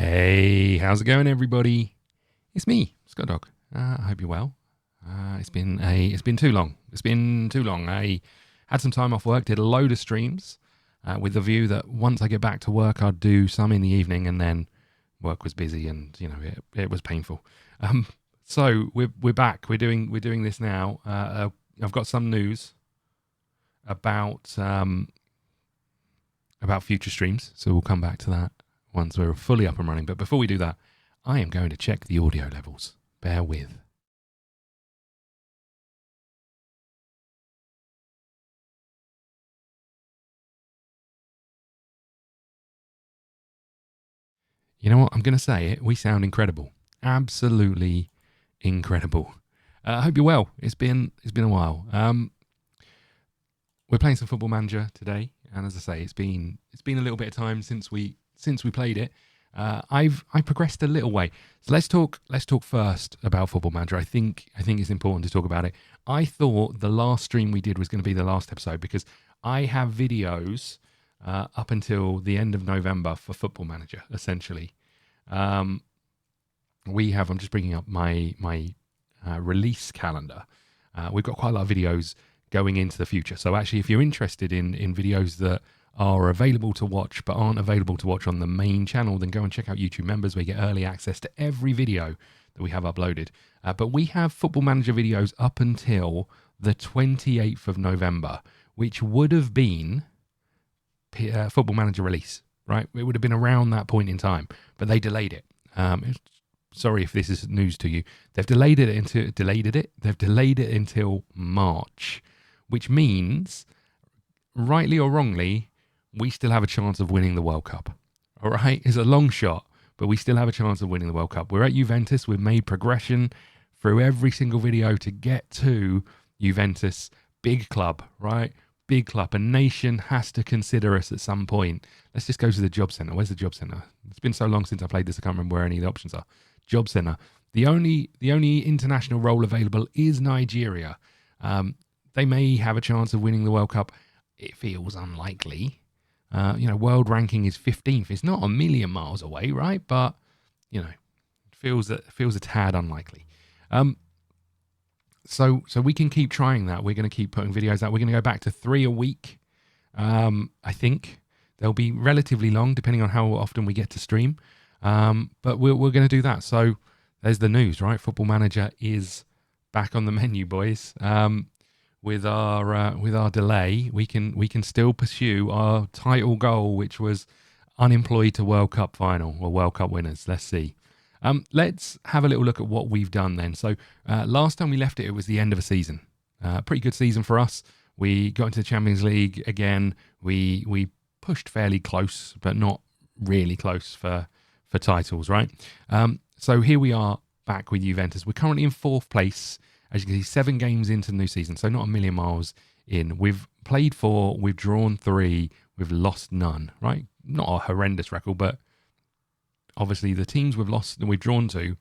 Hey, how's it going, everybody? It's me, ScottDog. I hope you're well. It's been too long. It's been too long. I had some time off work, did a load of streams, with the view that once I get back to work, I'd do some in the evening, and then work was busy, and it was painful. So we're back. We're doing this now. I've got some news about future streams, so we'll come back to that once we're fully up and running. But before we do that, I am going to check the audio levels. Bear with. You know what? I'm going to say it. We sound incredible. Absolutely incredible. I hope you're well. It's been a while. We're playing some Football Manager today, and as I say, it's been a little bit of time since we played it. I progressed a little way. So let's talk first about Football Manager. I think it's important to talk about it. I thought the last stream we did was going to be the last episode because I have videos up until the end of November for Football Manager. Essentially, I'm just bringing up my release calendar. We've got quite a lot of videos going into the future. So actually, if you're interested in videos that are available to watch but aren't available to watch on the main channel, then go and check out YouTube Members, where you get early access to every video that we have uploaded. But we have Football Manager videos up until the 28th of November, which would have been Football Manager release, right? It would have been around that point in time, but they delayed it. Sorry if this is news to you. They've delayed it until March, which means, rightly or wrongly, we still have a chance of winning the World Cup. All right? It's a long shot, but we still have a chance of winning the World Cup. We're at Juventus. We've made progression through every single video to get to Juventus. Big club, right? Big club. A nation has to consider us at some point. Let's just go to the job centre. Where's the job centre? It's been so long since I played this, I can't remember where any of the options are. Job centre. The only international role available is Nigeria. They may have a chance of winning the World Cup. It feels unlikely. World ranking is 15th. It's not a million miles away, right? But it feels a tad unlikely. So we can keep trying that. We're going to keep putting videos out. We're going to go back to 3 a week. I think they'll be relatively long, depending on how often we get to stream. But we're going to do that. So there's the news, right? Football Manager is back on the menu, boys. With our delay, we can still pursue our title goal, which was unemployed to World Cup final or World Cup winners. Let's see. Let's have a little look at what we've done then. So last time we left it was the end of a season. Pretty good season for us. We got into the Champions League again. We pushed fairly close, but not really close for titles, right? So here we are back with Juventus. We're currently in 4th place. As you can see, 7 games into the new season, so not a million miles in. We've played 4, we've drawn 3, we've lost none, right? Not a horrendous record, but obviously the teams we've drawn to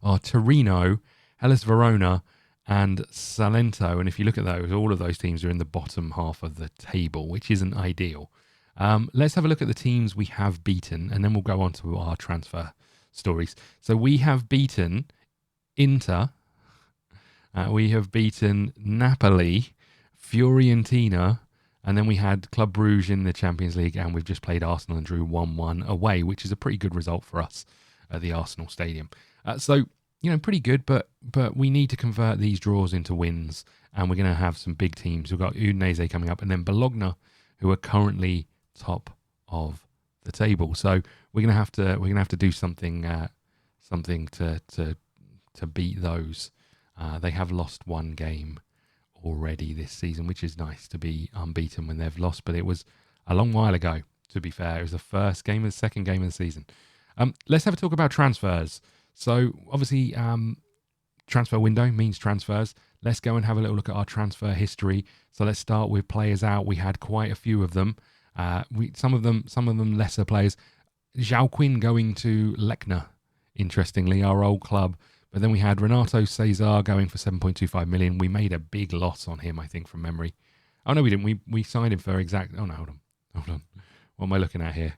are Torino, Hellas Verona, and Salento. And if you look at those, all of those teams are in the bottom half of the table, which isn't ideal. Let's have a look at the teams we have beaten, and then we'll go on to our transfer stories. So we have beaten Inter. We have beaten Napoli, Fiorentina, and then we had Club Brugge in the Champions League, and we've just played Arsenal and drew 1-1 away, which is a pretty good result for us at the Arsenal Stadium. So, pretty good, but we need to convert these draws into wins, and we're going to have some big teams. We've got Udinese coming up, and then Bologna, who are currently top of the table. So we're going to have to do something to beat those. They have lost 1 game already this season, which is nice to be unbeaten when they've lost, but it was a long while ago, to be fair. It was the first game of the second game of the season. Let's have a talk about transfers. So obviously, transfer window means transfers. Let's go and have a little look at our transfer history. So let's start with players out. We had quite a few of them. Some of them lesser players. Zhao Quinn going to Lechner, interestingly, our old club. But then we had Renato Cesar going for 7.25 million. We made a big loss on him, I think, from memory. Oh, no, we didn't. We signed him for exact... Oh, no, hold on. What am I looking at here?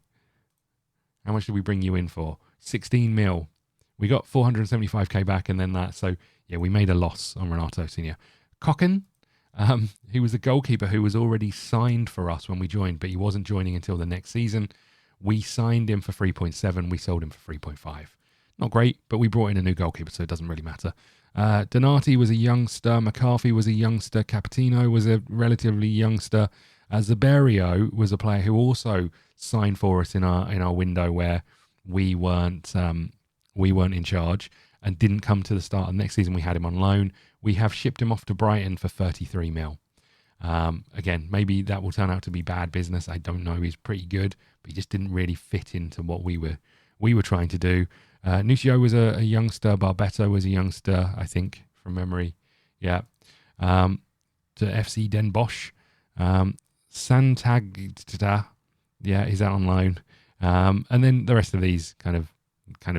How much did we bring you in for? 16 mil. We got 475k back and then that. So, yeah, we made a loss on Renato Senior. Cocken, who was a goalkeeper who was already signed for us when we joined, but he wasn't joining until the next season. We signed him for 3.7. We sold him for 3.5. Not great, but we brought in a new goalkeeper, so it doesn't really matter. Donati was a youngster. McCarthy was a youngster. Capitino was a relatively youngster. Zaberio was a player who also signed for us in our window where we weren't in charge and didn't come to the start of the next season. We had him on loan. We have shipped him off to Brighton for 33 mil. Again, maybe that will turn out to be bad business. I don't know. He's pretty good, but he just didn't really fit into what we were trying to do. Nuccio was a youngster. Barbetto was a youngster, I think, from memory. Yeah. To FC Den Bosch. Santagda, yeah, he's out on loan. And then the rest of these kind of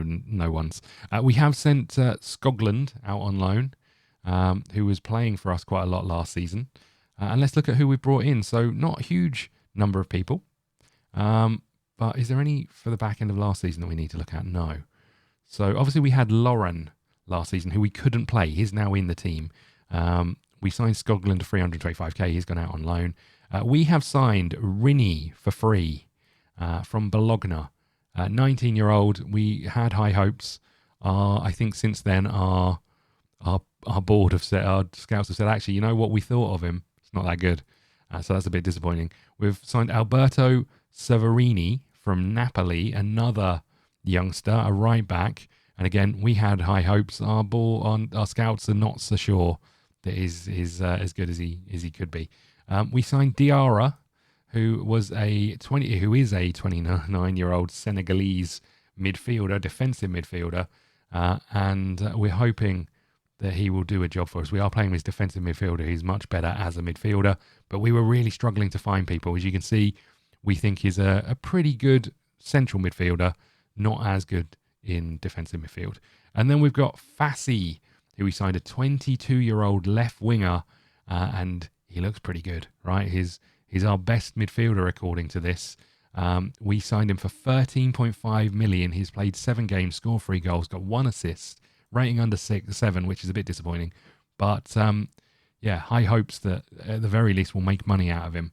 no ones. We have sent Skoglund out on loan, who was playing for us quite a lot last season. And let's look at who we brought in. So not a huge number of people. But is there any for the back end of last season that we need to look at? No. So obviously we had Lauren last season, who we couldn't play. He's now in the team. We signed Skoglund to 325k. He's gone out on loan. We have signed Rini for free from Bologna. 19-year-old. We had high hopes. I think since then our board have said, our scouts have said, actually, you know what we thought of him? It's not that good. So that's a bit disappointing. We've signed Alberto Severini from Napoli, another youngster, a right back. And again, we had high hopes. Our scouts are not so sure that he's as good as he could be. We signed Diarra, who is a 29-year-old Senegalese midfielder, defensive midfielder, and we're hoping that he will do a job for us. We are playing with defensive midfielder. He's much better as a midfielder, but we were really struggling to find people. As you can see, we think he's a pretty good central midfielder, not as good in defensive midfield. And then we've got Fassi, who we signed, a 22-year-old left winger, and he looks pretty good, right? He's our best midfielder according to this. We signed him for 13.5 million. He's played 7 games, scored 3 goals, got 1 assist, rating under 7, which is a bit disappointing. But yeah, high hopes that at the very least we'll make money out of him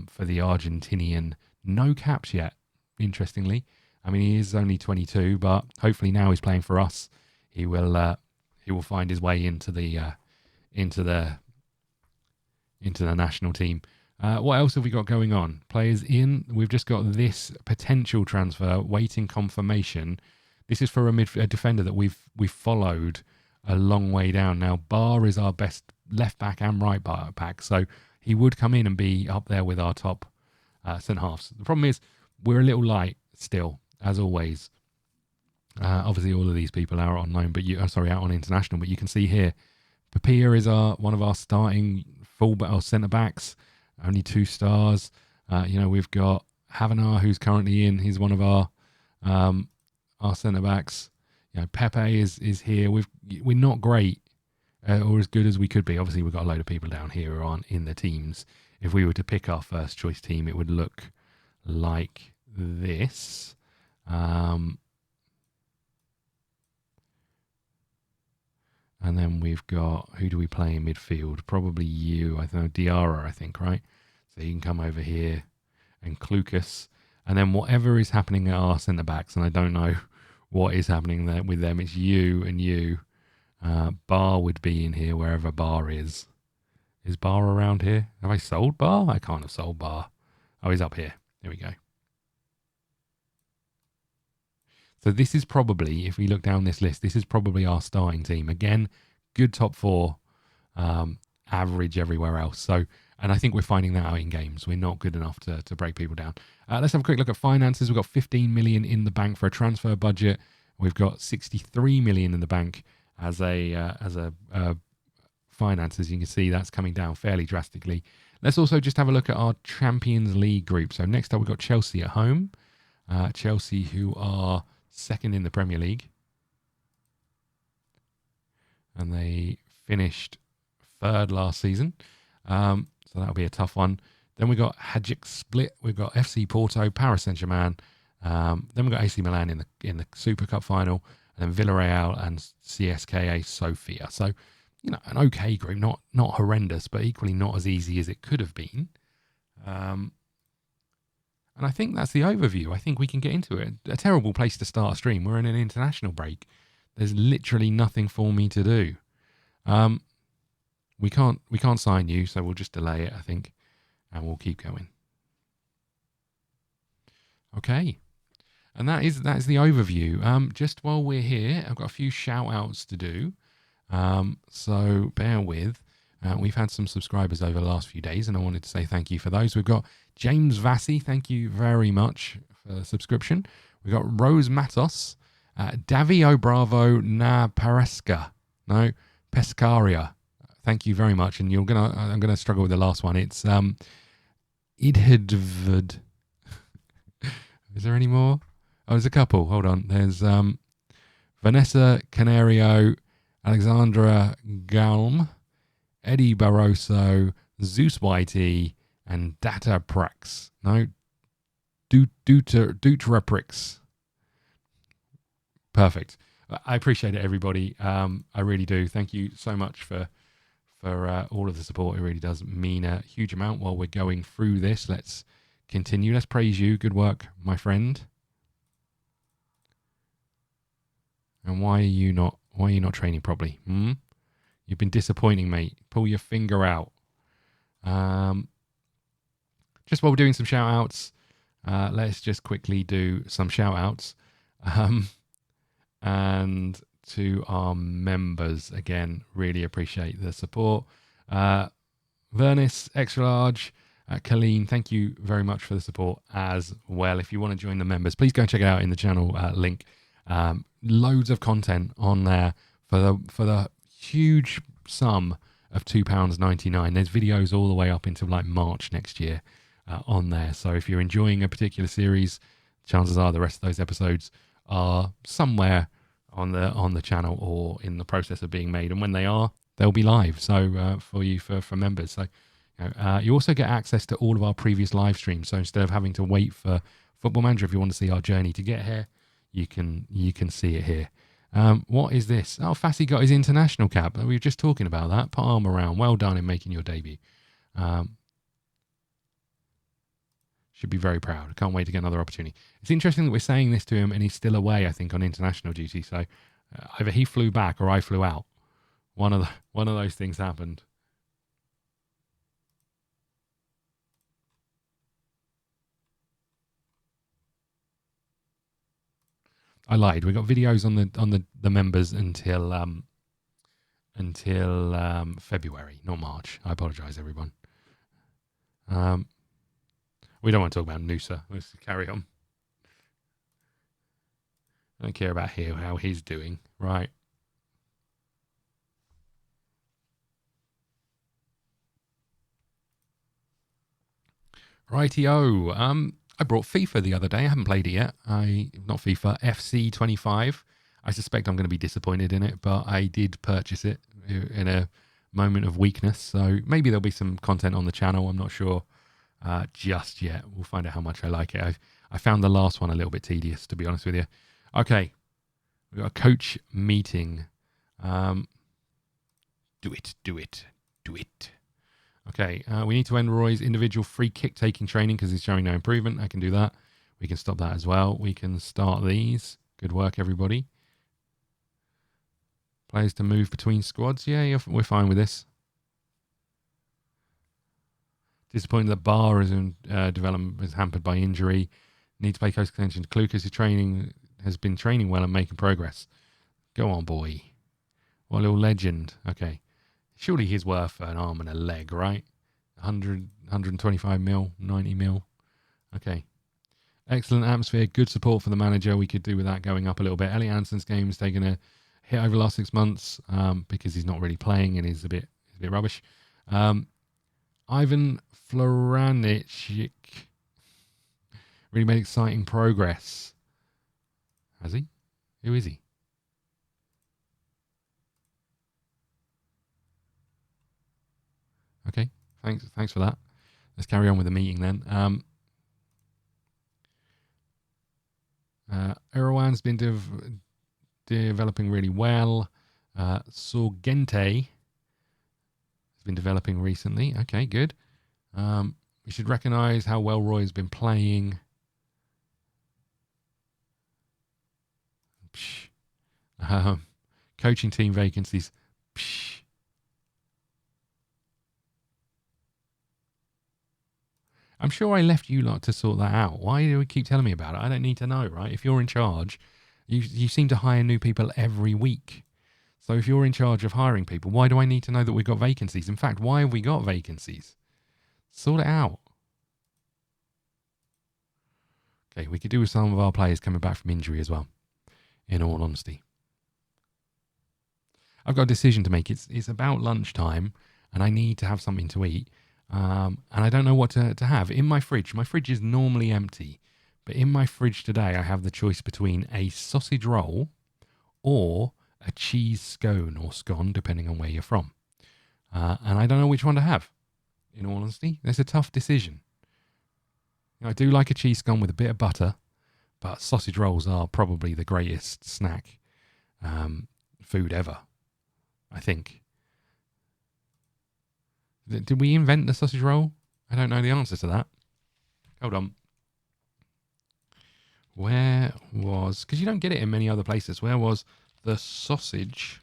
for the Argentinian. No caps yet, interestingly. I mean, he is only 22, but hopefully now he's playing for us. He will find his way into the national team. What else have we got going on? Players in. We've just got this potential transfer waiting confirmation. This is for a defender that we've followed a long way down. Now, Barr is our best left back and right back, so he would come in and be up there with our top centre halves. The problem is we're a little light still, as always. Obviously, all of these people are on loan, but out on international. But you can see here, Papia is one of our starting fullback or centre backs. Only 2 stars. We've got Havenar, who's currently in. He's one of our centre backs. Pepe is here. We're not great or as good as we could be. Obviously, we've got a load of people down here who aren't in the teams. If we were to pick our first choice team, it would look like this. And then we've got, who do we play in midfield? Probably you, I know, Diarra, I think, right? So you can come over here, and Klukas. And then whatever is happening at our centre-backs, and I don't know what is happening there with them, it's you and you. Bar would be in here, wherever Bar is. Is Bar around here? Have I sold Bar? I can't have sold Bar. Oh, he's up here. There we go. So this is probably, if we look down this list, this is probably our starting team. Again, good top 4, average everywhere else. So, and I think we're finding that out in games. We're not good enough to break people down. Let's have a quick look at finances. We've got 15 million in the bank for a transfer budget. We've got 63 million in the bank as a finances. You can see that's coming down fairly drastically. Let's also just have a look at our Champions League group. So next up, we've got Chelsea at home. Chelsea, who are 2nd in the Premier League, and they finished 3rd last season, so that'll be a tough one. Then we got Hajduk Split, we've got FC Porto, Paris Saint-Germain, Then we've got AC Milan in the Super Cup final, and then Villarreal and CSKA Sofia. So, an okay group, not horrendous, but equally not as easy as it could have been. And I think that's the overview. I think we can get into it. A terrible place to start a stream. We're in an international break. There's literally nothing for me to do. We can't sign you, so we'll just delay it, I think, and we'll keep going. Okay. And that is the overview. Just while we're here, I've got a few shout outs to do. So bear with. We've had some subscribers over the last few days, and I wanted to say thank you for those. We've got James Vassi, thank you very much for the subscription. We've got Rose Matos, Davio Bravo Na Paresca, no, Pescaria. Thank you very much. And I'm gonna struggle with the last one. It's Idhidvad. Is there any more? Oh, there's a couple. Hold on. There's Vanessa Canario, Alexandra Galm, Eddie Barroso, Zeus YT, and Data Prax. No, Dutraprix. Perfect. I appreciate it, everybody. I really do. Thank you so much for all of the support. It really does mean a huge amount. While we're going through this, let's continue. Let's praise you. Good work, my friend. And why are you not training properly? You've been disappointing, mate. Pull your finger out. Just while we're doing some shout outs, let's just quickly do some shout outs. And to our members, again, really appreciate the support. Vernis, Extra Large, Colleen, thank you very much for the support as well. If you want to join the members, please go and check it out in the channel link. Loads of content on there for the huge sum of £2.99. There's videos all the way up until like March next year on there. So if you're enjoying a particular series, chances are the rest of those episodes are somewhere on the channel or in the process of being made. And when they are, they'll be live. So for members. So you also get access to all of our previous live streams. So instead of having to wait for Football Manager, if you want to see our journey to get here, you can see it here. What is this? Oh, Fassi got his international cap. We were just talking about that. Palm around. Well done in making your debut. Should be very proud. I can't wait to get another opportunity. It's interesting that we're saying this to him and he's still away, I think, on international duty. So either he flew back or I flew out. One of those things happened. I lied. We got videos on the members until February, not March. I apologise, everyone. We don't want to talk about Noosa. Let's carry on. I don't care about how he's doing. Right. Rightio. I brought FIFA the other day. I haven't played it yet. Not FIFA, FC 25. I suspect I'm going to be disappointed in it, but I did purchase it in a moment of weakness. So maybe there'll be some content on the channel. I'm not sure just yet. We'll find out how much I like it. I found the last one a little bit tedious, to be honest with you. Okay. We've got a coach meeting. Do it. Okay, we need to end Roy's individual free kick taking training because he's showing no improvement. I can do that. We can stop that as well. We can start these. Good work, everybody. Players to move between squads. Yeah, we're fine with this. Disappointed that Barr is in development is hampered by injury. Need to pay close attention to Klukas, who has been training well and making progress. Go on, boy. What a little legend. Okay. Surely he's worth an arm and a leg, right? 100, 125 mil, 90 mil. Okay. Excellent atmosphere. Good support for the manager. We could do with that going up a little bit. Elliot Anderson's game has taken a hit over the last 6 months because he's not really playing and he's a bit rubbish. Ivan Floranic really made exciting progress. Has he? Who is he? Okay, thanks for that. Let's carry on with the meeting then. Erwan's been developing really well. Sorgente has been developing recently. Okay, good. We should recognize how well Roy has been playing. Coaching team vacancies. I'm sure I left you lot to sort that out. Why do we keep telling me about it? I don't need to know, right? If you're in charge, you seem to hire new people every week. So if you're in charge of hiring people, why do I need to know that we've got vacancies? In fact, why have we got vacancies? Sort it out. Okay, we could do with some of our players coming back from injury as well, in all honesty. I've got a decision to make. It's about lunchtime, and I need to have something to eat. And I don't know what to have. In my fridge is normally empty, but in my fridge today, I have the choice between a sausage roll or a cheese scone or scone, depending on where you're from. And I don't know which one to have, in all honesty. It's a tough decision. I do like a cheese scone with a bit of butter, but sausage rolls are probably the greatest snack food ever, I think. Did we invent the sausage roll? I don't know the answer to that. Hold on. Where was... Because you don't get it in many other places. Where was the sausage...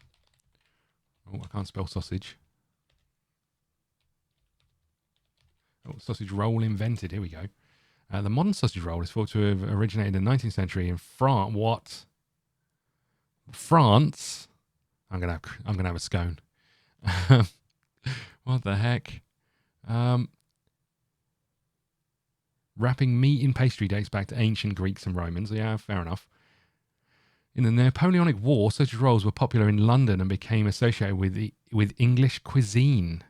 Oh, I can't spell sausage. Oh, sausage roll invented. Here we go. The modern sausage roll is thought to have originated in the 19th century in France. What? France? I'm gonna have a scone. What the heck? Wrapping meat in pastry dates back to ancient Greeks and Romans. Yeah, fair enough. In the Napoleonic War, sausage rolls were popular in London and became associated with English cuisine.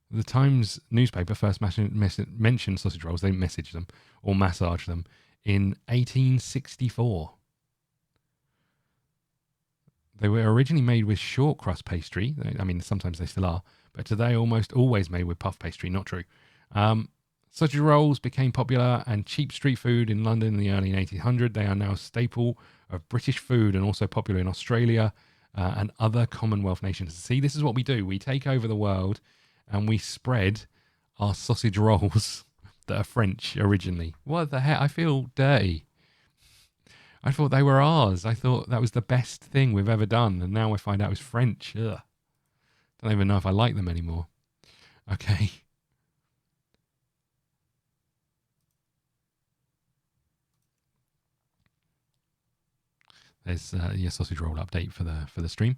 The Times newspaper first mentioned sausage rolls. They messaged them or massaged them in 1864. They were originally made with short crust pastry. I mean, sometimes they still are, but today almost always made with puff pastry. Not true. Sausage rolls became popular and cheap street food in London in the early 1800s. They are now a staple of British food and also popular in Australia and other Commonwealth nations. See, this is what we do. We take over the world and we spread our sausage rolls that are French originally. What the heck? I feel dirty. I thought they were ours. I thought that was the best thing we've ever done. And now I find out it's French. Ugh. Don't even know if I like them anymore. Okay. There's your sausage roll update for the stream.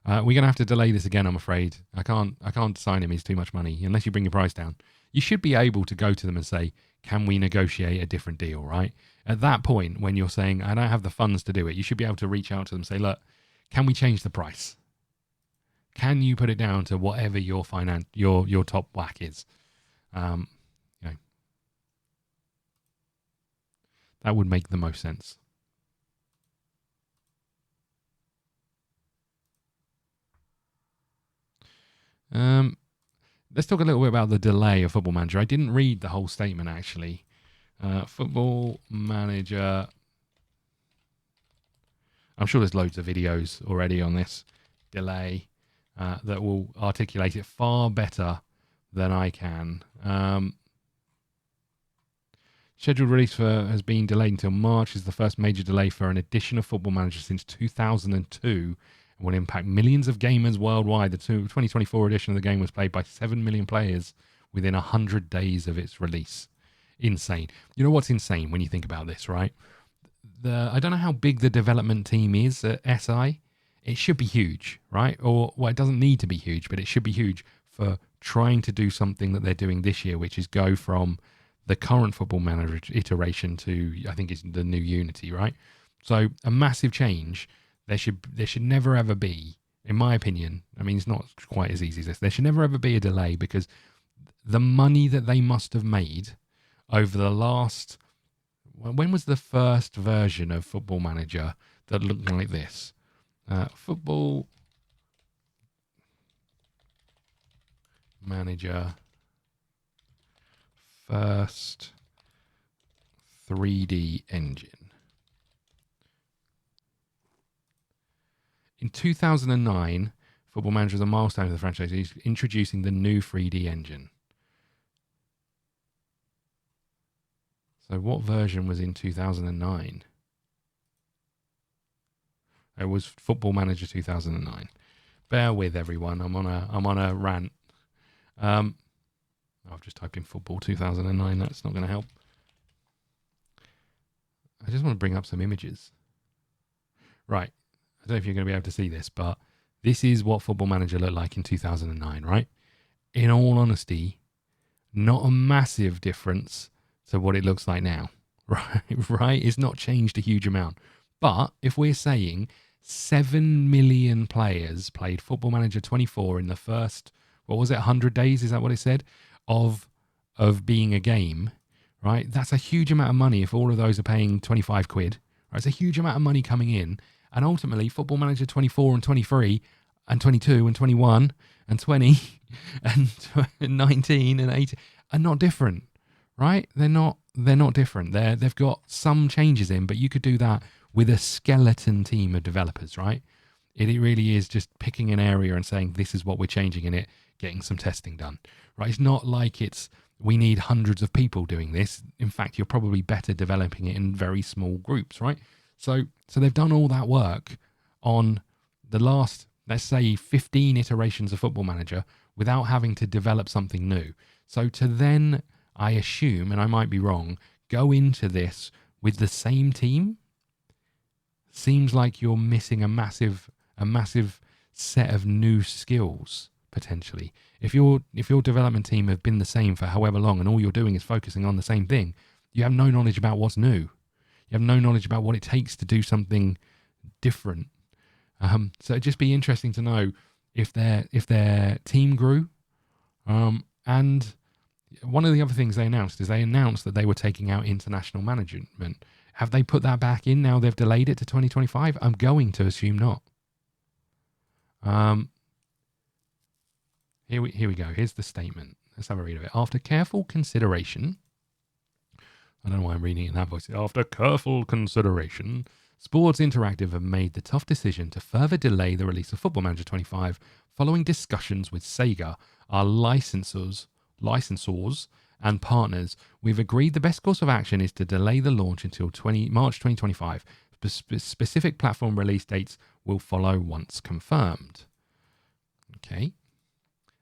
We're gonna have to delay this again, I'm afraid. I can't sign him. He's too much money. Unless you bring your price down, you should be able to go to them and say, "Can we negotiate a different deal?" Right at that point, when you're saying, "I don't have the funds to do it," you should be able to reach out to them and say, "Look, can we change the price? Can you put it down to whatever your top whack is?" That would make the most sense. Let's talk a little bit about the delay of Football Manager. I didn't read the whole statement, actually. Football Manager. I'm sure there's loads of videos already on this delay that will articulate it far better than I can. Scheduled release has been delayed until March. Is the first major delay for an edition of Football Manager since 2002. Will impact millions of gamers worldwide. The 2024 edition of the game was played by 7 million players within 100 days of its release. Insane. You know what's insane when you think about this, right? I don't know how big the development team is at SI. It should be huge, right? Or, well, it doesn't need to be huge, but it should be huge for trying to do something that they're doing this year, which is go from the current Football Manager iteration to, I think it's the new Unity, right? So a massive change. There should never ever be, in my opinion, I mean, it's not quite as easy as this. There should never ever be a delay because the money that they must have made over the last... When was the first version of Football Manager that looked like this? Football Manager first 3D engine. In 2009, Football Manager was a milestone for the franchise. He's introducing the new 3D engine. So what version was in 2009? It was Football Manager 2009. Bear with everyone. I'm on a rant. I've just typed in Football 2009. That's not going to help. I just want to bring up some images. Right. I don't know if you're going to be able to see this, but this is what Football Manager looked like in 2009, right? In all honesty, not a massive difference to what it looks like now, right? Right? It's not changed a huge amount. But if we're saying 7 million players played Football Manager 24 in the first, 100 days? Is that what it said? Of being a game, right? That's a huge amount of money if all of those are paying 25 quid. Right? It's a huge amount of money coming in. And ultimately, Football Manager 24 and 23 and 22 and 21 and 20 and 19 and 18 are not different, right? They're not different. They've got some changes in, but you could do that with a skeleton team of developers, right? It really is just picking an area and saying, this is what we're changing in it, getting some testing done, right? It's not like we need hundreds of people doing this. In fact, you're probably better developing it in very small groups, right? So they've done all that work on the last, let's say, 15 iterations of Football Manager without having to develop something new. So to then, I assume, and I might be wrong, go into this with the same team seems like you're missing a massive set of new skills potentially. If your development team have been the same for however long and all you're doing is focusing on the same thing, you have no knowledge about what's new. You have no knowledge about what it takes to do something different. So it'd just be interesting to know if their team grew. And one of the other things they announced is that they were taking out international management. Have they put that back in now they've delayed it to 2025? I'm going to assume not. Here we go. Here's the statement. Let's have a read of it. After careful consideration, I don't know why I'm reading it in that voice. After careful consideration, Sports Interactive have made the tough decision to further delay the release of Football Manager 25 following discussions with Sega, our licensors and partners. We've agreed the best course of action is to delay the launch until March 2025. Specific platform release dates will follow once confirmed. Okay.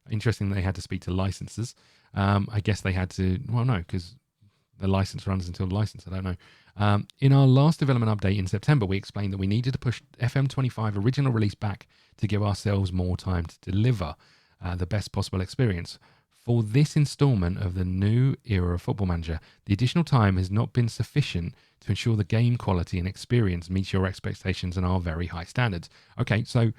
Interesting that they had to speak to licensors. I guess they had to, well, no, because the license runs until the license. I don't know. In our last development update in September, we explained that we needed to push FM25 original release back to give ourselves more time to deliver the best possible experience. For this installment of the new era of Football Manager, the additional time has not been sufficient to ensure the game quality and experience meets your expectations and our very high standards. Okay, so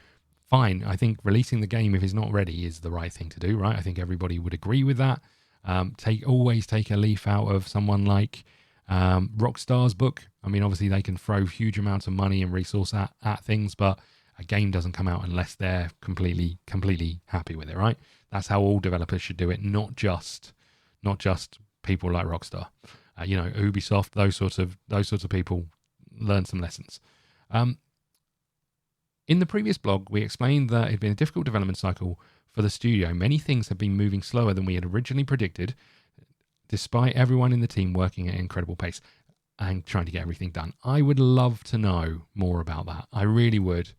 fine. I think releasing the game if it's not ready is the right thing to do, right? I think everybody would agree with that. Always take a leaf out of someone like Rockstar's book. I mean, obviously they can throw huge amounts of money and resource at things, but a game doesn't come out unless they're completely happy with it, right? That's how all developers should do it, not just people like Rockstar. Ubisoft, those sorts of people learn some lessons. In the previous blog, we explained that it had been a difficult development cycle for the studio. Many things have been moving slower than we had originally predicted, despite everyone in the team working at an incredible pace and trying to get everything done. I would love to know more about that. I really would.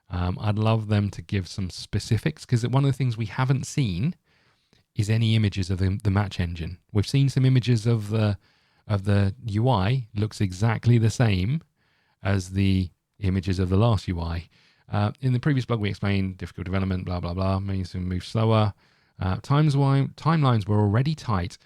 I'd love them to give some specifics, because one of the things we haven't seen is any images of the match engine. We've seen some images of the UI. Looks exactly the same as the images of the last UI. In the previous blog, we explained difficult development, blah, blah, blah, means to move slower. Timelines were already tight,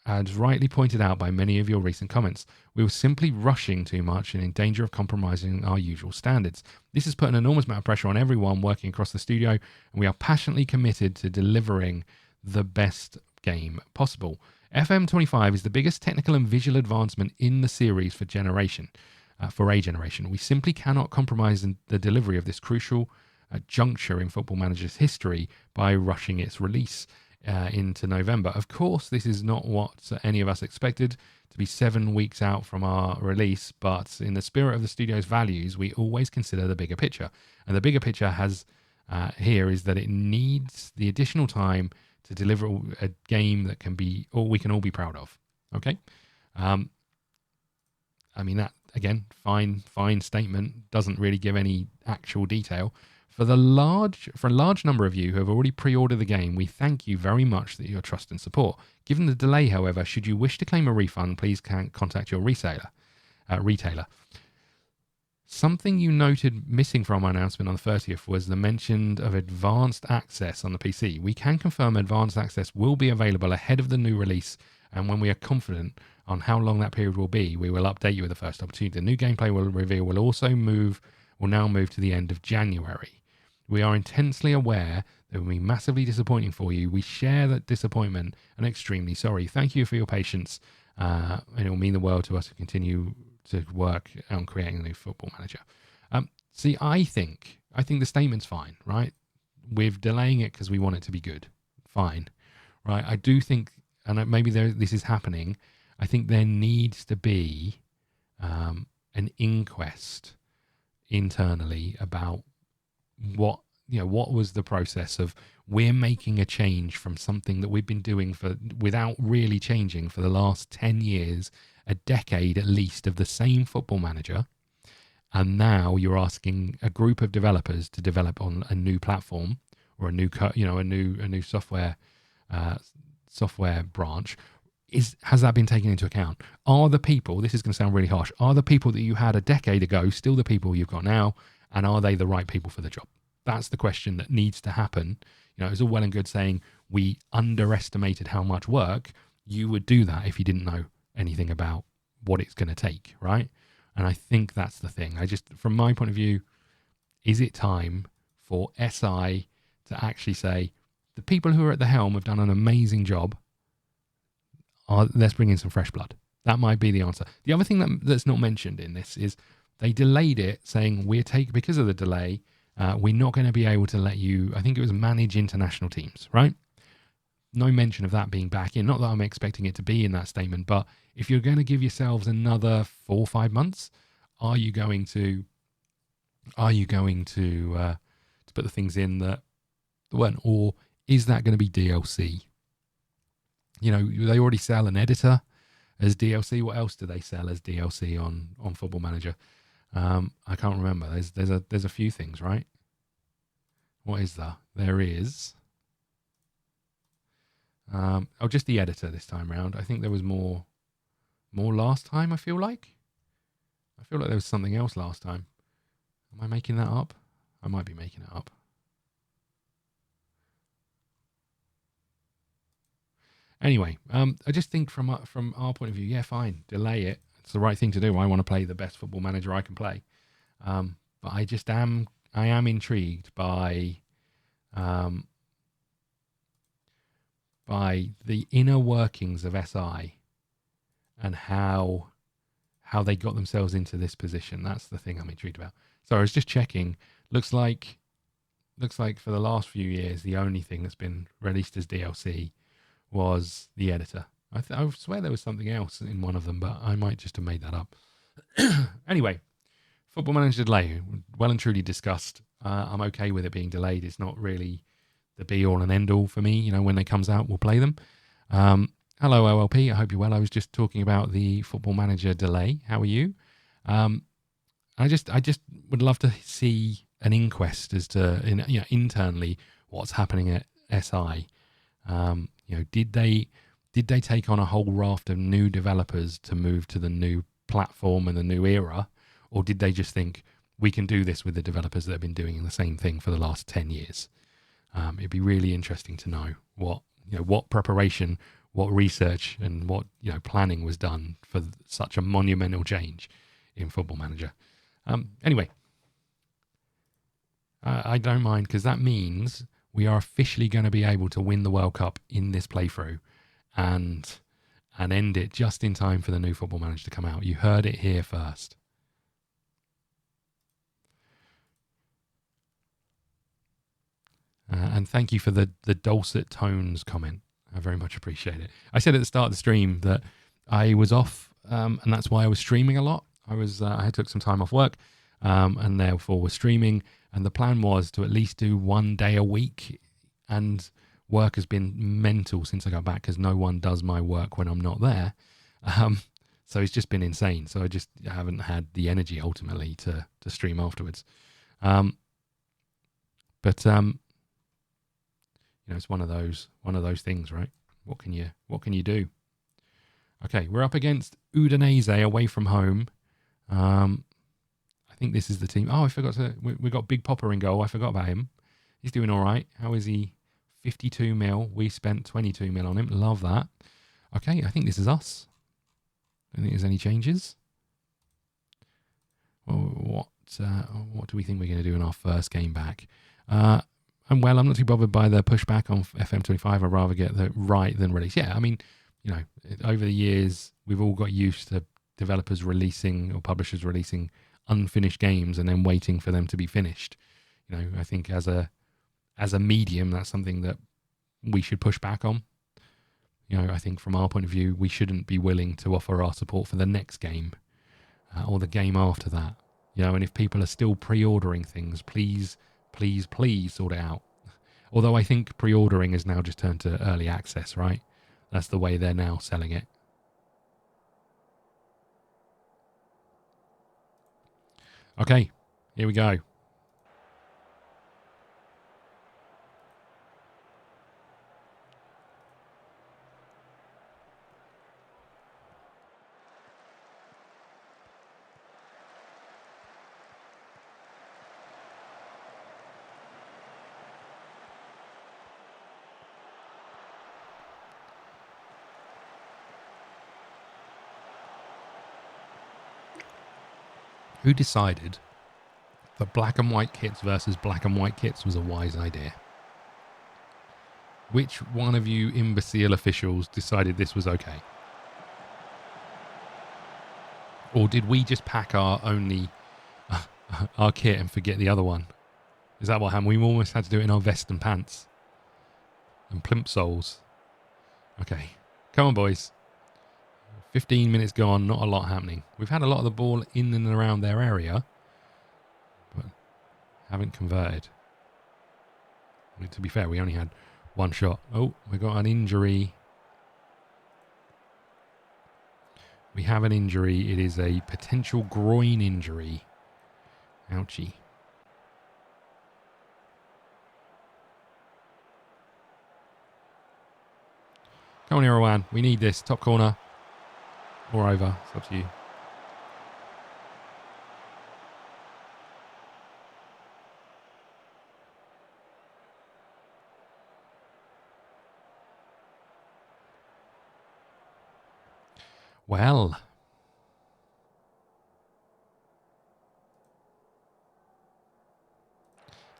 as rightly pointed out by many of your recent comments. We were simply rushing too much and in danger of compromising our usual standards. This has put an enormous amount of pressure on everyone working across the studio, and we are passionately committed to delivering the best game possible. FM25 is the biggest technical and visual advancement in the series for a generation. We simply cannot compromise the delivery of this crucial juncture in Football Manager's history by rushing its release. into November. Of course, this is not what any of us expected to be 7 weeks out from our release, but in the spirit of the studio's values, we always consider the bigger picture. And the bigger picture has here is that it needs the additional time to deliver a game that can be, or we can all be proud of. Okay. I mean, that again, fine statement, doesn't really give any actual detail. For a large number of you who have already pre-ordered the game, we thank you very much for your trust and support. Given the delay, however, should you wish to claim a refund, please contact your retailer. Something you noted missing from our announcement on the 30th was the mention of advanced access on the PC. We can confirm advanced access will be available ahead of the new release, and when we are confident on how long that period will be, we will update you at the first opportunity. The new gameplay will now move to the end of January. We are intensely aware that it will be massively disappointing for you. We share that disappointment and are extremely sorry. Thank you for your patience, and it will mean the world to us to continue to work on creating a new Football Manager. See, I think the statement's fine, right? We're delaying it because we want it to be good. Fine, right? I do think, and maybe this is happening, I think there needs to be an inquest internally about what was the process of we're making a change from something that we've been doing without really changing for the last 10 years, a decade at least, of the same Football Manager, and now you're asking a group of developers to develop on a new platform or a new software branch. Has that been taken into account? Are the people, this is going to sound really harsh, are the people that you had a decade ago still the people you've got now? And are they the right people for the job? That's the question that needs to happen. It's all well and good saying we underestimated how much work. You would do that if you didn't know anything about what it's going to take, right? And I think that's the thing. From my point of view, is it time for SI to actually say, the people who are at the helm have done an amazing job. Let's bring in some fresh blood. That might be the answer. The other thing that's not mentioned in this is they delayed it, saying because of the delay, we're not going to be able to let you, I think it was manage international teams, right? No mention of that being back in. Not that I'm expecting it to be in that statement, but if you're going to give yourselves another 4 or 5 months, are you going to put the things in that weren't, or is that going to be DLC? They already sell an editor as DLC. What else do they sell as DLC on Football Manager? I can't remember. There's a few things, right? What is that? There is. Just the editor this time around. I think there was more last time. I feel like there was something else last time. Am I making that up? I might be making it up. Anyway, I just think from our point of view, yeah, fine, delay it. It's the right thing to do. I want to play the best Football Manager I can play, but I am intrigued by the inner workings of SI and how they got themselves into this position. That's the thing I'm intrigued about. So I was just checking. Looks like for the last few years, the only thing that's been released as DLC was the editor. I swear there was something else in one of them, but I might just have made that up. Anyway, Football Manager delay, well and truly discussed. I'm okay with it being delayed. It's not really the be-all and end-all for me. When it comes out, we'll play them. Hello, OLP. I hope you're well. I was just talking about the Football Manager delay. How are you? I just would love to see an inquest as to internally what's happening at SI. Did they take on a whole raft of new developers to move to the new platform and the new era, or did they just think we can do this with the developers that have been doing the same thing for the last 10 years? It'd be really interesting to know what preparation, what research, and what planning was done for such a monumental change in Football Manager. Anyway, I don't mind, because that means we are officially going to be able to win the World Cup in this playthrough and end it just in time for the new Football Manager to come out. You heard it here first. And thank you for the dulcet tones comment. I very much appreciate it. I said at the start of the stream that I was off, and that's why I was streaming a lot. I had took some time off work, and therefore was streaming. And the plan was to at least do 1 day a week. And work has been mental since I got back because no one does my work when I'm not there. So it's just been insane. So I haven't had the energy ultimately to stream afterwards. But it's one of those things, right? What can you do? Okay, we're up against Udinese away from home. I think this is the team. Oh, I forgot we got Big Popper in goal. I forgot about him. He's doing all right. How is he? 52 mil. We spent 22 mil on him. Love that. Okay, I think this is us. Don't think there's any changes. Well, what do we think we're going to do in our first game back? I'm not too bothered by the pushback on FM25. I'd rather get the right than release. Yeah, I mean, over the years, we've all got used to developers releasing or publishers releasing unfinished games and then waiting for them to be finished. I think as a medium, that's something that we should push back on. I think from our point of view, we shouldn't be willing to offer our support for the next game or the game after that. And if people are still pre-ordering things, please sort it out. Although I think pre-ordering has now just turned to early access, right? That's the way they're now selling it. Okay, here we go. Who decided that black and white kits versus black and white kits was a wise idea? Which one of you imbecile officials decided this was okay? Or did we just pack our kit and forget the other one? Is that what happened? We almost had to do it in our vest and pants. And plimsolls. Okay. Come on, boys. 15 minutes gone, not a lot happening. We've had a lot of the ball in and around their area, but haven't converted. I mean, to be fair, we only had one shot. Oh, we got an injury. We have an injury. It is a potential groin injury. Ouchie. Come on, Irwan. We need this. Top corner. Or over. It's up to you. Well.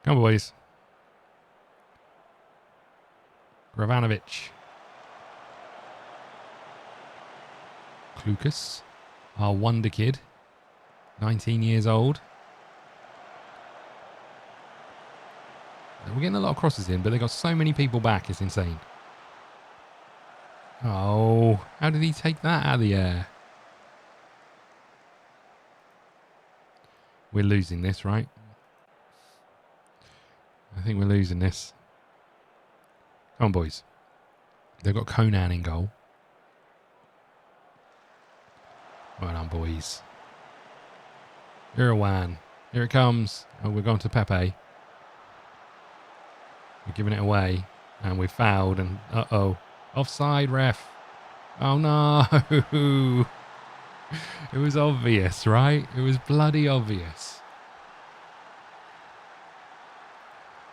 Come on, boys. Gravanovic. Lucas, our wonder kid, 19 years old. We're getting a lot of crosses in, but they've got so many people back, it's insane. Oh, how did he take that out of the air? We're losing this, right? I think we're losing this. Come on, boys. They've got Conan in goal. Well done, boys. Irwan. Here it comes. Oh, we're going to Pepe. We're giving it away. And we fouled. And uh-oh. Offside, ref. Oh, no. It was obvious, right? It was bloody obvious.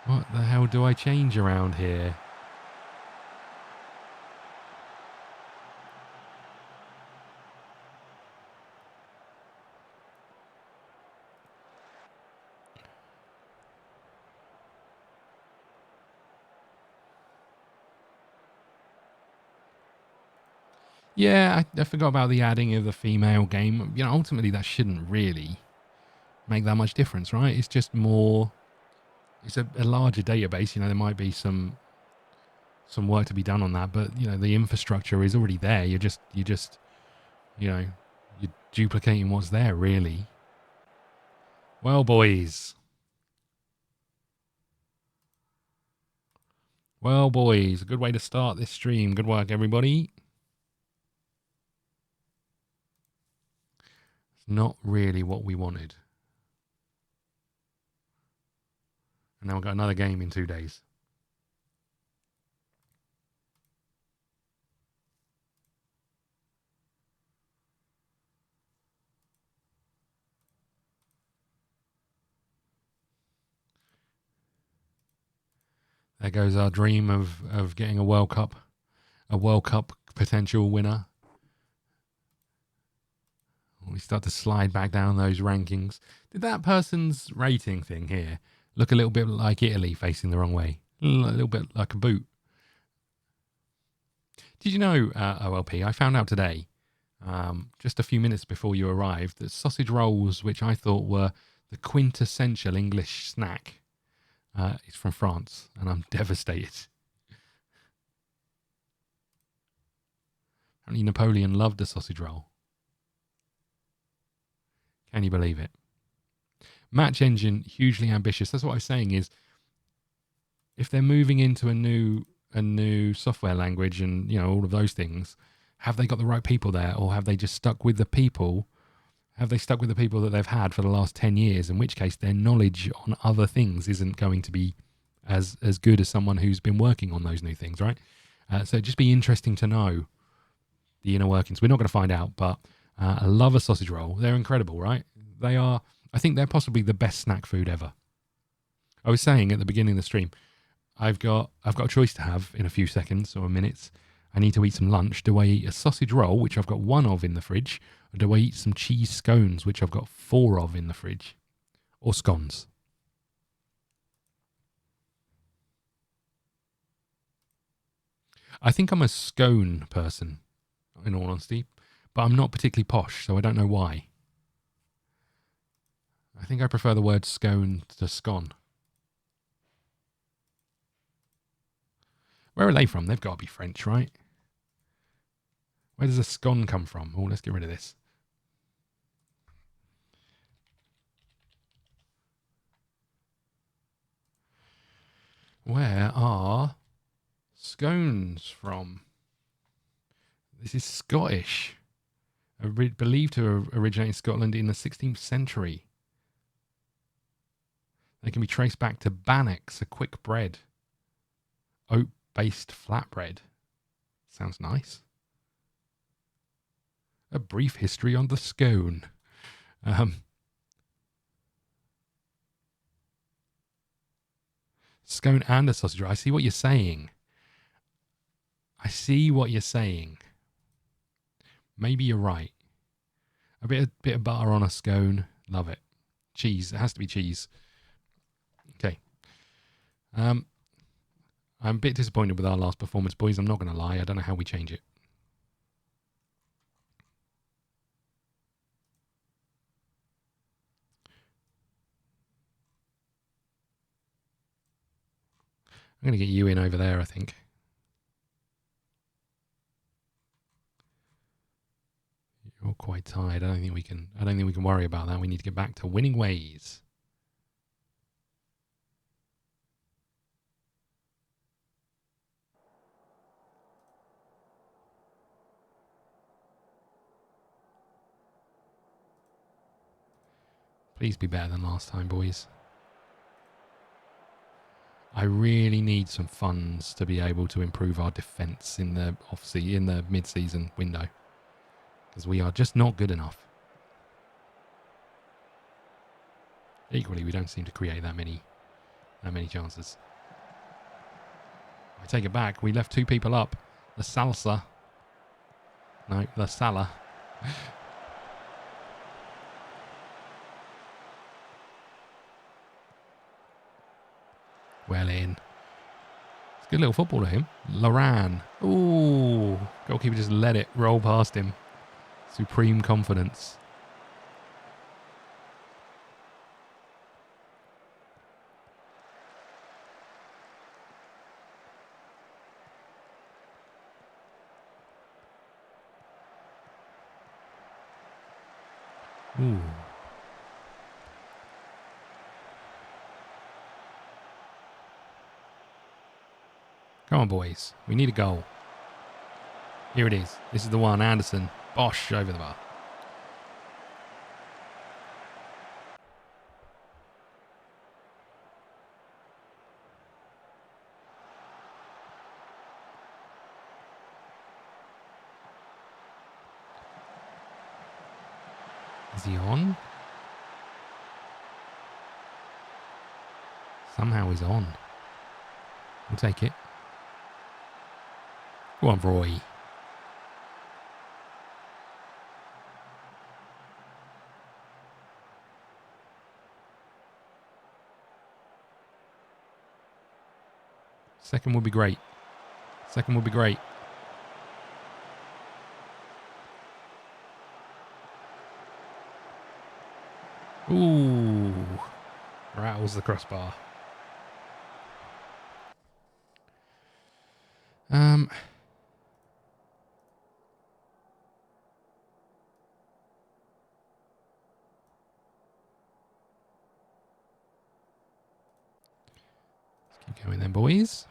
What the hell do I change around here? Yeah, I forgot about the adding of the female game. Ultimately that shouldn't really make that much difference, right? It's just more it's a larger database. You know, there might be some work to be done on that, but you know, the infrastructure is already there. You're just you know, you're duplicating what's there, really. Well, boys. Well, boys, a good way to start this stream. Good work, everybody. It's not really what we wanted. And now we've got another game in 2 days. There goes our dream of getting a World Cup potential winner. We start to slide back down those rankings. Did that person's rating thing here look a little bit like Italy facing the wrong way? A little bit like a boot. Did you know, OLP, I found out today, just a few minutes before you arrived, that sausage rolls, which I thought were the quintessential English snack, is from France, and I'm devastated. Apparently Napoleon loved a sausage roll. Can you believe it? Match engine, hugely ambitious. That's what I was saying is, if they're moving into a new software language and, you know, all of those things, have they got the right people there, or have they just stuck with the people? Have they stuck with the people that they've had for the last 10 years, in which case their knowledge on other things isn't going to be as good as someone who's been working on those new things, right? So it'd just be interesting to know the inner workings. We're not going to find out, but I love a sausage roll. They're incredible, right? They are. I think they're possibly the best snack food ever. I was saying at the beginning of the stream, I've got a choice to have in a few seconds or minutes. I need to eat some lunch. Do I eat a sausage roll, which I've got 1 of in the fridge, or do I eat some cheese scones, which I've got 4 of in the fridge, or scones? I think I'm a scone person, in all honesty, but I'm not particularly posh, so I don't know why. I think I prefer the word scone to scone. Where are they from? They've got to be French, right? Where does a scone come from? Oh, let's get rid of this. Where are scones from? This is Scottish. Believed to originate in Scotland in the 16th century. They can be traced back to bannocks, a quick bread. Oat-based flatbread. Sounds nice. A brief history on the scone. Scone and a sausage roll. I see what you're saying. Maybe you're right. A bit of butter on a scone. Love it. Cheese. It has to be cheese. Okay. I'm a bit disappointed with our last performance, boys. I'm not going to lie. I don't know how we change it. I'm going to get you in over there, I think. You're quite tired. I don't think we can worry about that. We need to get back to winning ways. Please be better than last time, boys. I really need some funds to be able to improve our defence in the mid-season window, because we are just not good enough. Equally, we don't seem to create that many chances. I take it back. We left 2 people up. The Salsa. No, the Salah. Well in. It's a good little footballer, him. Laran. Ooh. Goalkeeper just let it roll past him. Supreme confidence. Ooh. Come on, boys. We need a goal. Here it is. This is the one. Anderson. Bosh over the bar. Is he on? Somehow he's on. We'll take it. Go on, Roy. Second would be great. Second would be great. Ooh. Rattles the crossbar. Let's keep going then, boys.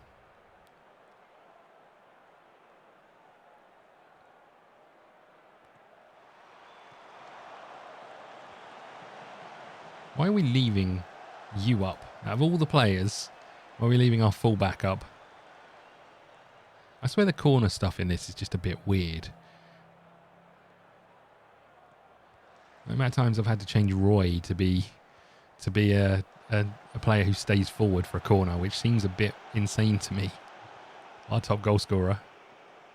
Why are we leaving you up? Out of all the players, why are we leaving our fullback up? I swear the corner stuff in this is just a bit weird. The amount of times I've had to change Roy to be a player who stays forward for a corner, which seems a bit insane to me. Our top goal scorer.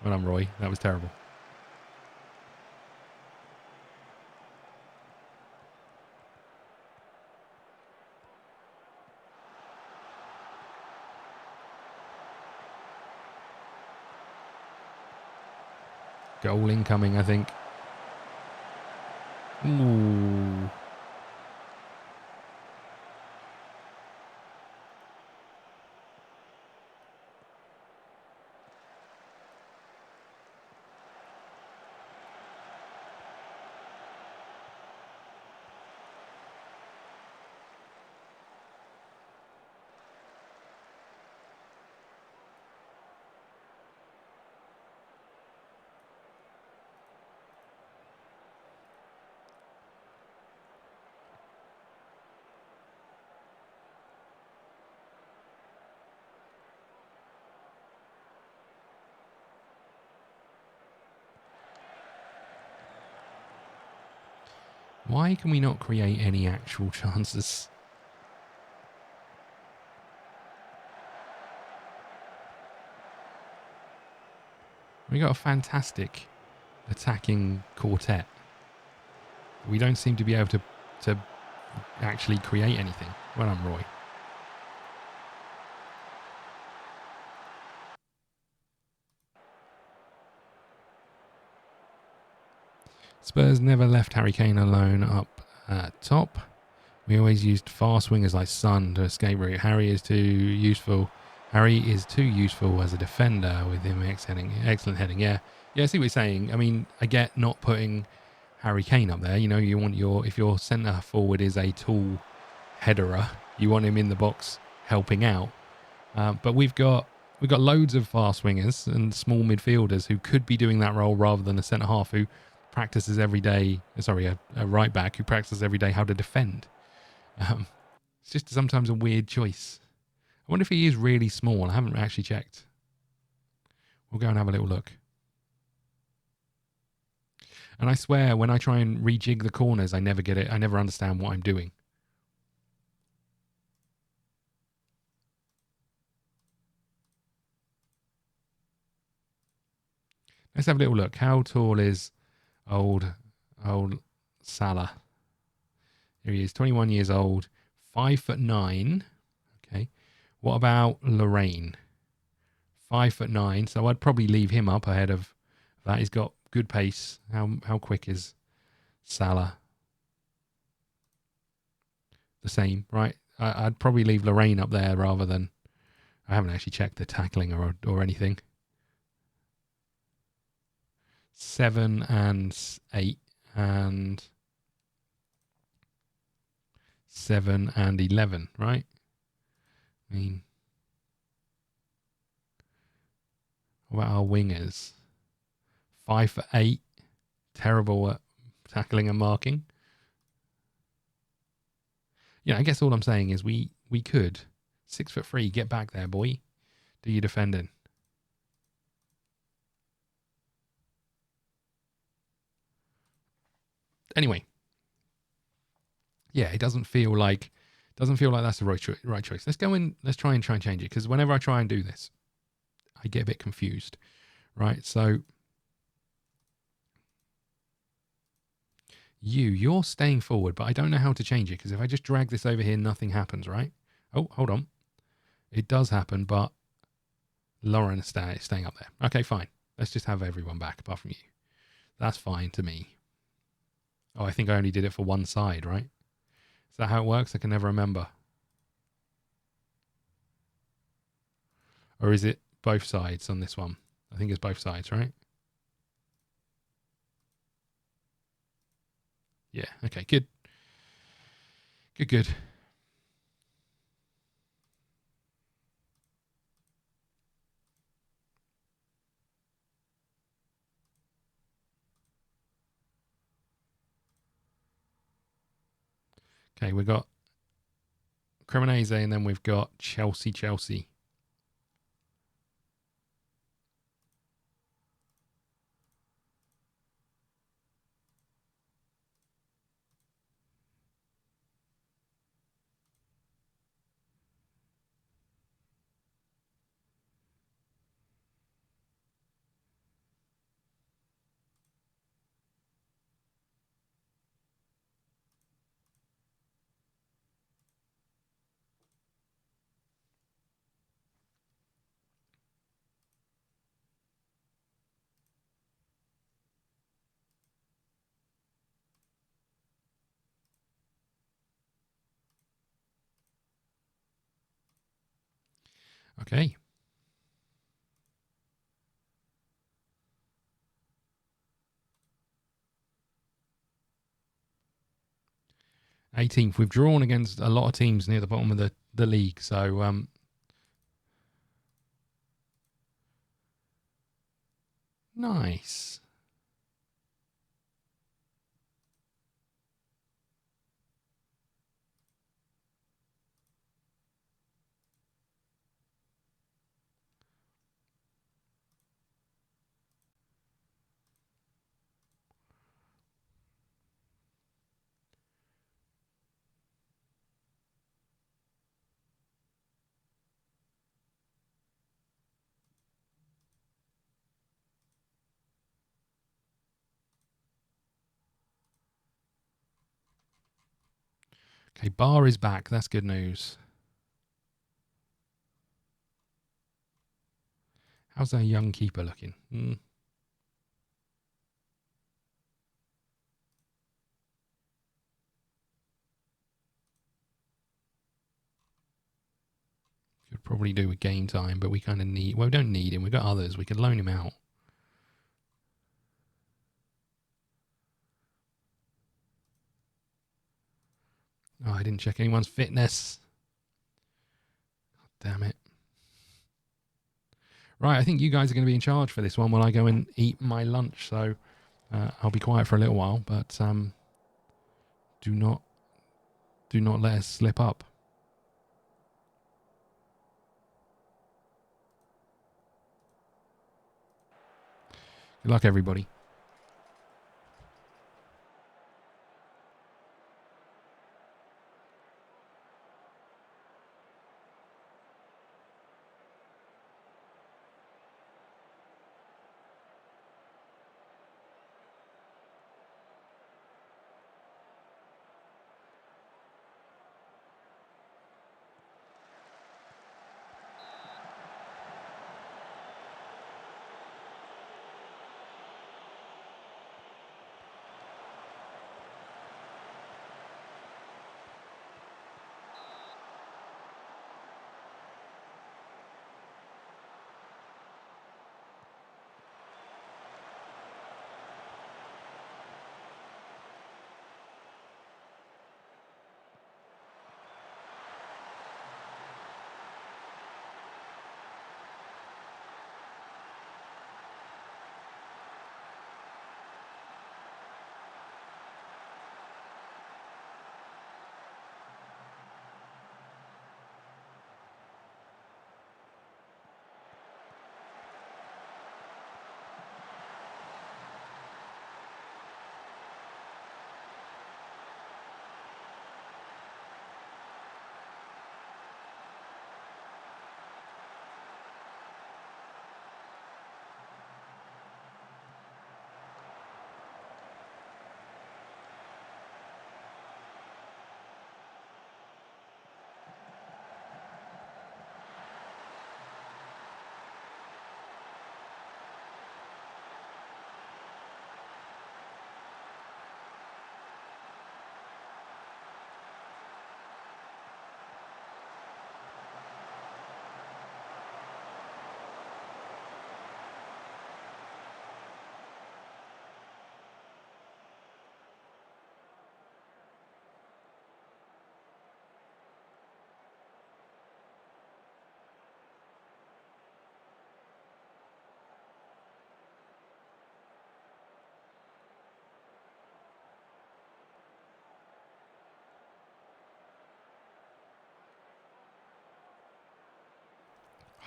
Well done, Roy. That was terrible. Goal incoming, I think. Ooh. Why can we not create any actual chances? We got a fantastic attacking quartet. We don't seem to be able to actually create anything. Well done, Roy. Spurs never left Harry Kane alone up top. We always used fast wingers like Son to escape route. Harry is too useful as a defender with him excellent heading. Yeah, I see what you're saying. I mean, I get not putting Harry Kane up there. You know, you want if your centre forward is a tall headerer, you want him in the box helping out. But we've got loads of fast wingers and small midfielders who could be doing that role rather than a centre half who practices every day. Sorry, a right back who practices every day how to defend. It's just sometimes a weird choice. I wonder if he is really small. I haven't actually checked. We'll go and have a little look. And I swear, when I try and rejig the corners, I never get it. I never understand what I'm doing. Let's have a little look. How tall is old Salah? Here he is, 21 years old, 5'9". Okay. What about Lorraine? 5'9". So I'd probably leave him up ahead of that. He's got good pace. How quick is Salah? The same, right? I'd probably leave Lorraine up there rather than. I haven't actually checked the tackling or anything. 7 and 8 and 7 and 11, right? I mean, what about our wingers? 5 for 8. Terrible at tackling and marking. Yeah, I guess all I'm saying is we could 6'3", get back there, boy. Do your defending. Anyway, yeah, it doesn't feel like that's the right choice. Let's go in. Let's try and change it, because whenever I try and do this, I get a bit confused, right? So you're staying forward, but I don't know how to change it, because if I just drag this over here, nothing happens, right? Oh, hold on. It does happen, but Lauren is staying up there. Okay, fine. Let's just have everyone back apart from you. That's fine to me. Oh, I think I only did it for one side, right? Is that how it works? I can never remember. Or is it both sides on this one? I think it's both sides, right? Yeah, okay, good. Good. Okay, we've got Cremonese and then we've got Chelsea. Okay. '18th. We've drawn against a lot of teams near the bottom of the league, so nice. Okay, Bar is back. That's good news. How's our young keeper looking? Could probably do with game time, but we kind of need... Well, we don't need him. We've got others. We could loan him out. Oh, I didn't check anyone's fitness. God damn it. Right, I think you guys are going to be in charge for this one while I go and eat my lunch. So I'll be quiet for a little while, but do not let us slip up. Good luck, everybody.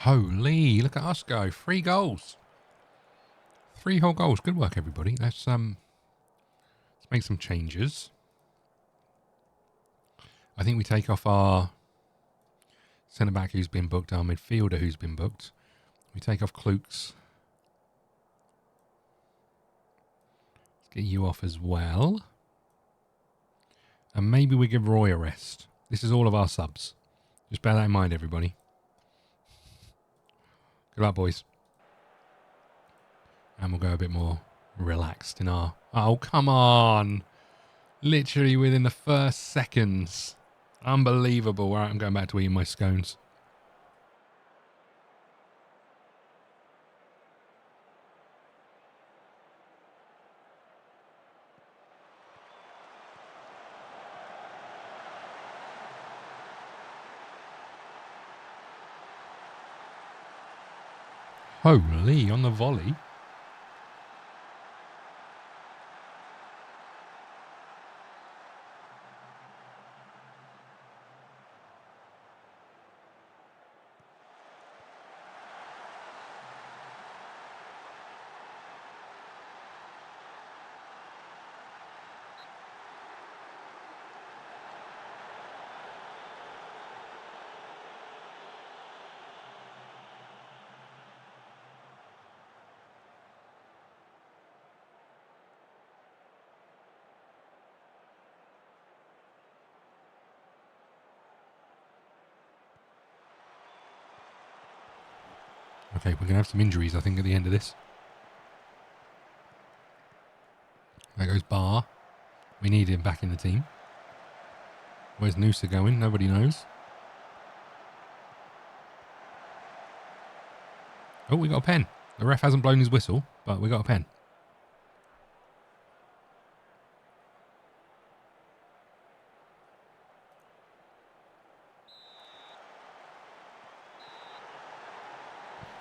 Holy, look at us go. 3 goals. 3 whole goals. Good work, everybody. Let's make some changes. I think we take off our centre-back who's been booked, our midfielder who's been booked. We take off Klukes. Let's get you off as well. And maybe we give Roy a rest. This is all of our subs. Just bear that in mind, everybody. Good luck, boys. And we'll go a bit more relaxed in our... Oh, come on. Literally within the first seconds. Unbelievable. All right, I'm going back to eating my scones. Holy, on the volley. Okay, we're going to have some injuries, I think, at the end of this. There goes Barr. We need him back in the team. Where's Noosa going? Nobody knows. Oh, we got a pen. The ref hasn't blown his whistle, but we got a pen.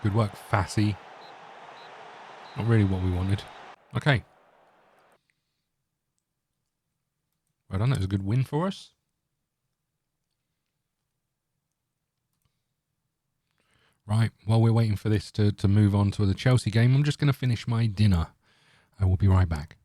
Good work, Fassi. Not really what we wanted. Okay. Well done. That was a good win for us. Right. While we're waiting for this to move on to the Chelsea game, I'm just going to finish my dinner. I will be right back.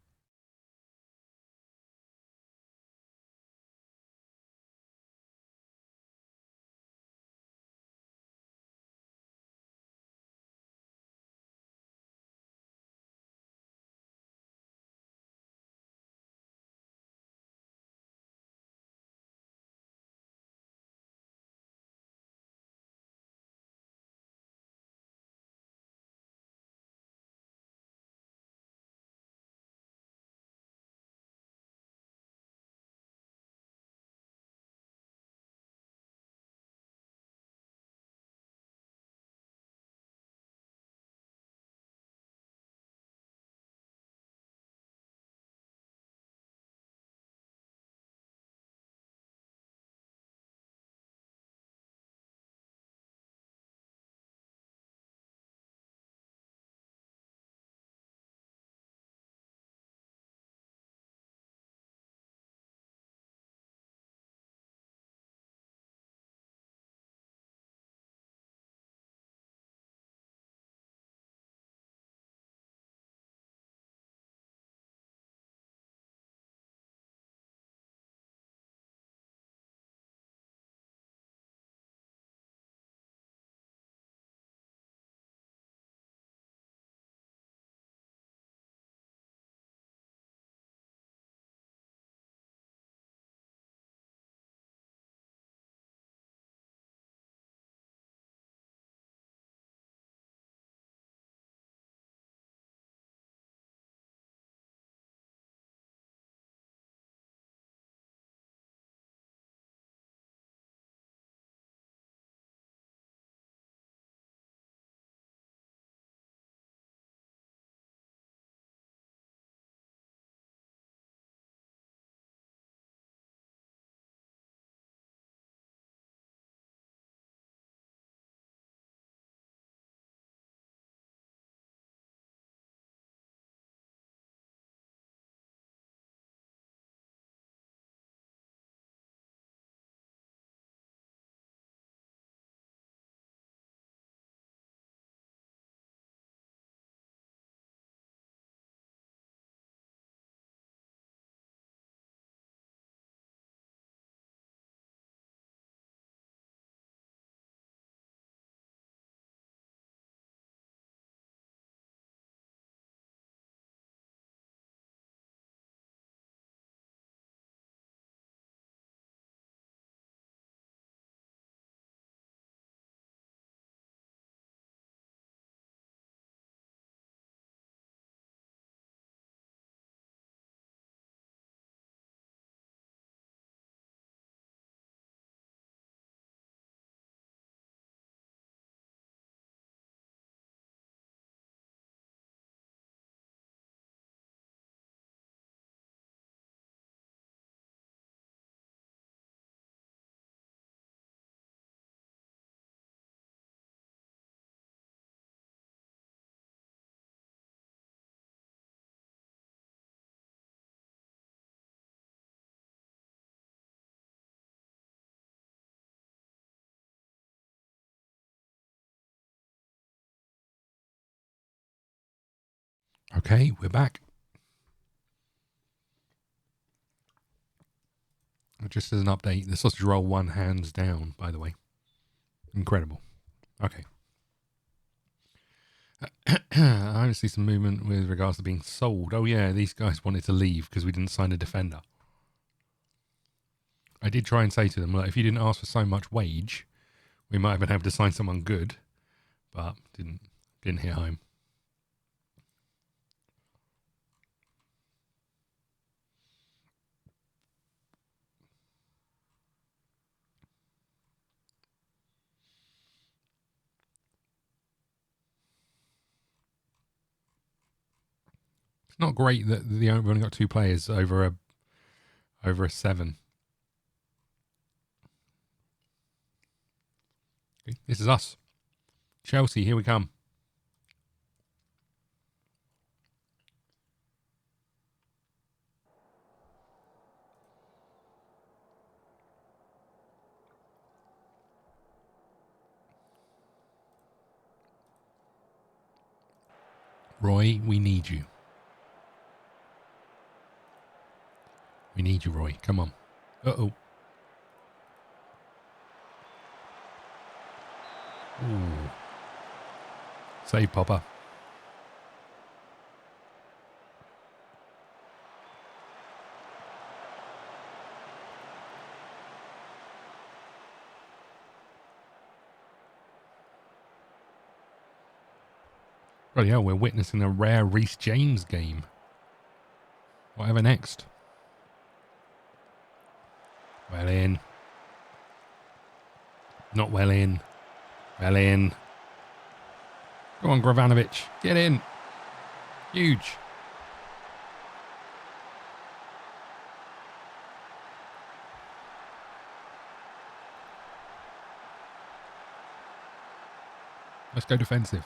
Okay, we're back. Just as an update, the sausage roll won hands down, by the way. Incredible. Okay. I see some movement with regards to being sold. Oh, yeah, these guys wanted to leave because we didn't sign a defender. I did try and say to them, look, if you didn't ask for so much wage, we might have been able to sign someone good, but didn't hit home. It's not great that we've only got 2 players over a 7. Okay, this is us. Chelsea, here we come. Roy, we need you. We need you, Roy. Come on. Uh-oh. Ooh. Save, Popper. Bloody hell, we're witnessing a rare Reece James game. Whatever next. Well in. Not well in. Well in. Go on, Gravanovic. Get in. Huge. Let's go defensive.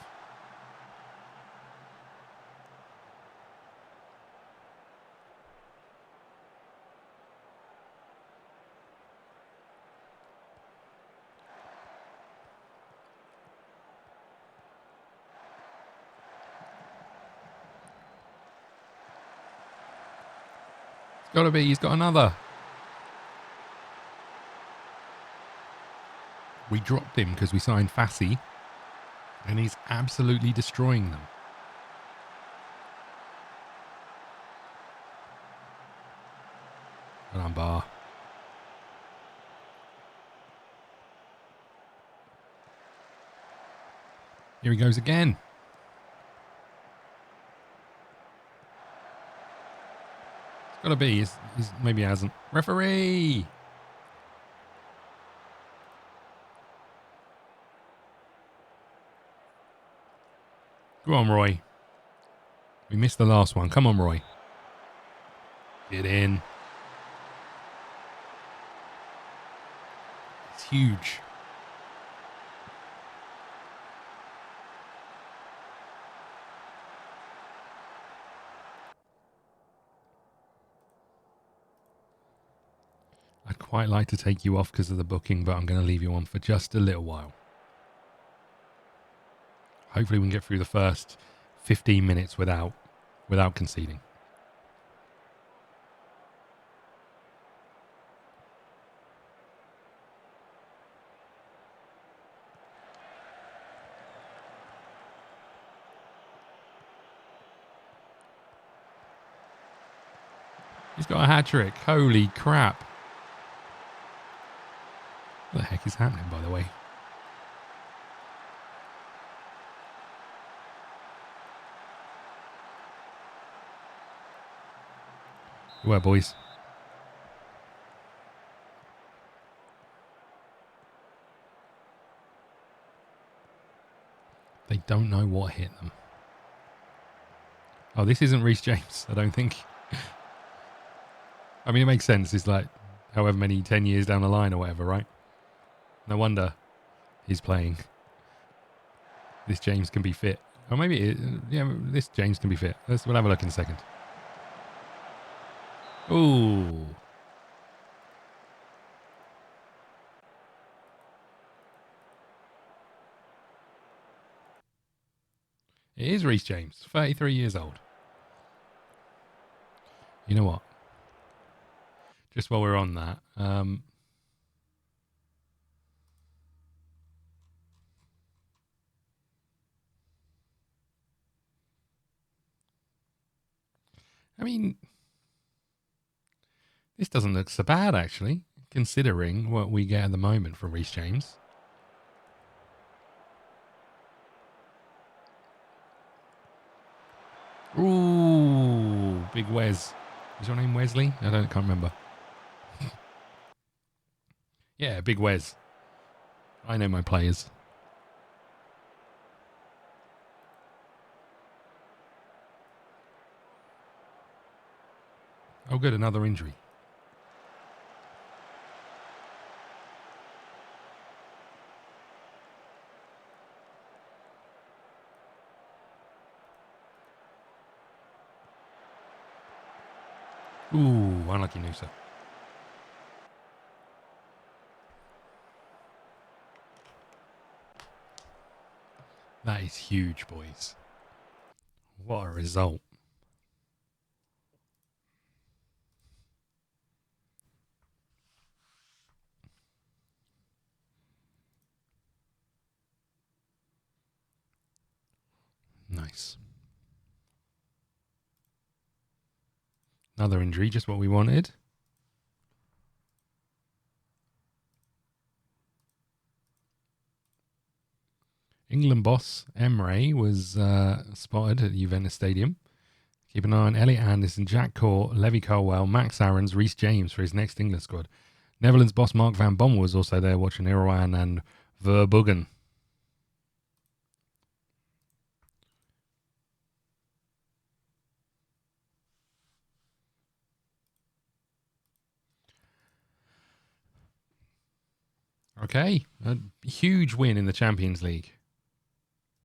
It's got to be. He's got another. We dropped him because we signed Fassi, and he's absolutely destroying them. Well done, Bar. Here he goes again. It's got to be. He's maybe he hasn't. Referee! Go on, Roy. We missed the last one. Come on, Roy. Get in. It's huge. I'd quite like to take you off because of the booking, but I'm going to leave you on for just a little while. Hopefully we can get through the first 15 minutes without conceding. He's got a hat-trick. Holy crap. What the heck is happening, by the way? Well, boys. They don't know what hit them. Oh, this isn't Reece James, I don't think. I mean, it makes sense. It's like however many 10 years down the line or whatever, right? No wonder he's playing. This James can be fit. Or maybe, this James can be fit. We'll have a look in a second. Ooh. It is Reece James, 33 years old. You know what? Just while we're on that, I mean, this doesn't look so bad, actually, considering what we get at the moment from Reece James. Ooh, big Wes. Is your name Wesley? Can't remember. Yeah, big Wes. I know my players. Oh, good, another injury. Ooh, unlucky Noosa. That is huge, boys. What a result. Nice. Another injury, just what we wanted. England boss Emre was spotted at Juventus Stadium. Keep an eye on Elliot Anderson, Jack Court, Levy Colwell, Max Aarons, Reece James for his next England squad. Netherlands boss Mark van Bommel was also there watching Irwan and Verbruggen. Okay, a huge win in the Champions League.